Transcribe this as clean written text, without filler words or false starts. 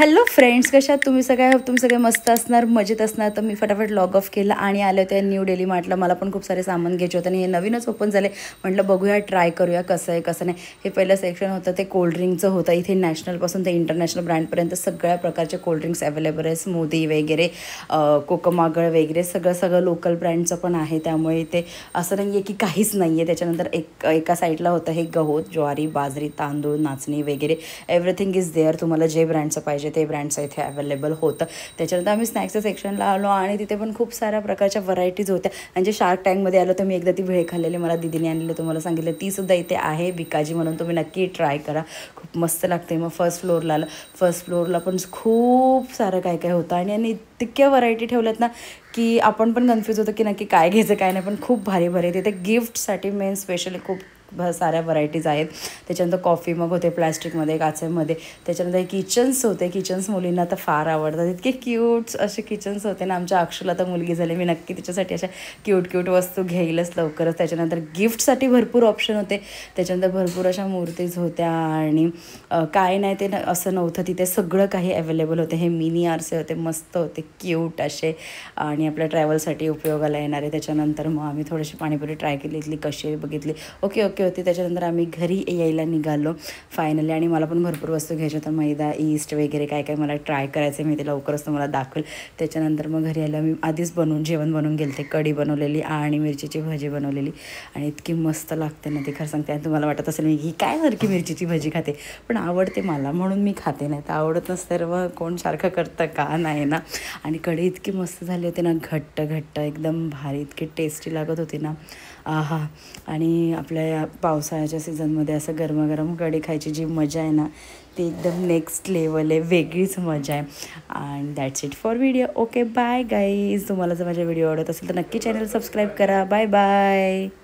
Hello friends, कशा आहात तुम्ही सगळे? तुम्ही सगळे मस्त असणार, मजेत असणार. तर मी फटाफट लॉग ऑफ केलं आणि आले होते न्यू डेली मार्टला. मला पण खूप सारे सामान घ्यायचे होते आणि हे नवीनच ओपन झाले. म्हटलं बघूया, ट्राय करूया कसं आहे कसं नाही. हे पहिलं सेक्शन होतं ते कोल्ड्रिंकचं होतं. इथे नॅशनलपासून ते इंटरनॅशनल ब्रँडपर्यंत सगळ्या प्रकारचे कोल्ड्रिंक्स अवेलेबल आहे. स्मूदी वगैरे, कोकमागळ वगैरे सगळं लोकल ब्रँडचं पण आहे. त्यामुळे इथे असं नाही आहे की काहीच नाही आहे. त्याच्यानंतर एका साईडला होतं हे गहू, ज्वारी, बाजरी, तांदूळ, नाचणी वगैरे एव्हरीथिंग इज देअर. तुम्हाला जे ब्रँडचं पाहिजे ते ब्रँड्स इथे अवेलेबल होतं. त्याच्यानंतर आम्ही स्नॅक्सच्या सेक्शनला आलो आणि तिथे पण खूप साऱ्या प्रकारच्या व्हरायटीज होत्या. म्हणजे शार्क टँकमध्ये आलो तर मी एकदा ती भेळ खाल्लेली, मला दीदीने आणलेलं, तुम्हाला सांगितलं. तीसुद्धा इथे आहे बिकाजी म्हणून, तुम्ही नक्की ट्राय करा, खूप मस्त लागते. मग फर्स्ट फ्लोअरला आलं. फर्स्ट फ्लोअरला पण खूप सारं काय काय होतं आणि इतक्या व्हरायटी ठेवल्यात ना की आपण पण कन्फ्यूज होतो की नक्की काय घ्यायचं काय नाही. पण खूप भारी भारी तिथे गिफ्टसाठी मेन स्पेशली खूप साऱ्या व्हरायटीज आहेत. त्याच्यानंतर कॉफी मग होते प्लॅस्टिकमध्ये, काचेमध्ये. त्याच्यानंतर किचन्स होते. किचन्स मुलींना तर फार आवडतात. इतके क्यूट्स असे किचन्स होते ना. आमच्या अक्षुला तर मुलगी झाली, मी नक्की तिच्यासाठी अशा क्यूट वस्तू घेईलच लवकरच. त्याच्यानंतर गिफ्टसाठी भरपूर ऑप्शन होते. त्याच्यानंतर भरपूर अशा मूर्तीज होत्या आणि काय नाही ते असं नव्हतं. तिथे सगळं काही अवेलेबल होते. हे मिनी आरसे होते, मस्त होते, क्यूट असे आणि आपल्या ट्रॅव्हलसाठी उपयोगाला येणारे. त्याच्यानंतर मग आम्ही थोडीशी पाणीपुरी ट्राय केली, इथली कशी आहे बघितली, ओके होती. त्याच्यानंतर आम्ही घरी यायला निघालो फायनली. आणि मला पण भरपूर वस्तू घ्यायच्या होत्या, मैदा, ईस्ट वगैरे काय काय मला ट्राय करायचं. मी ते लवकरच तुम्हाला दाखवेल. त्याच्यानंतर मग घरी यायला मी आधीच जेवण बनवून गेले. कढी बनवलेली आणि मिरचीची भजी बनवलेली आणि इतकी मस्त लागते ना ती, खरं सांगते. आणि तुम्हाला वाटत असेल मी ही काय सारखी मिरचीची भजी खाते, पण आवडते मला म्हणून मी खाते, नाही तर आवडत नसतं तर कोण सारखं करतं का, नाही ना. आणि कढी इतकी मस्त झाली होती ना, घट्ट एकदम भारी, इतकी टेस्टी लागत होती ना, आहा. आणि आपल्या पावसाळ्याच्या सीझनमध्ये असं गरमागरम कढी खायची जी मजा आहे ना, ती एकदम नेक्स्ट लेवल आहे, वेगळीच मजा आहे. And that's it for video. Okay, bye guys. तुम्हाला जर माझा व्हिडिओ आवडत असेल तर नक्की चॅनल सबस्क्राईब करा. Bye bye.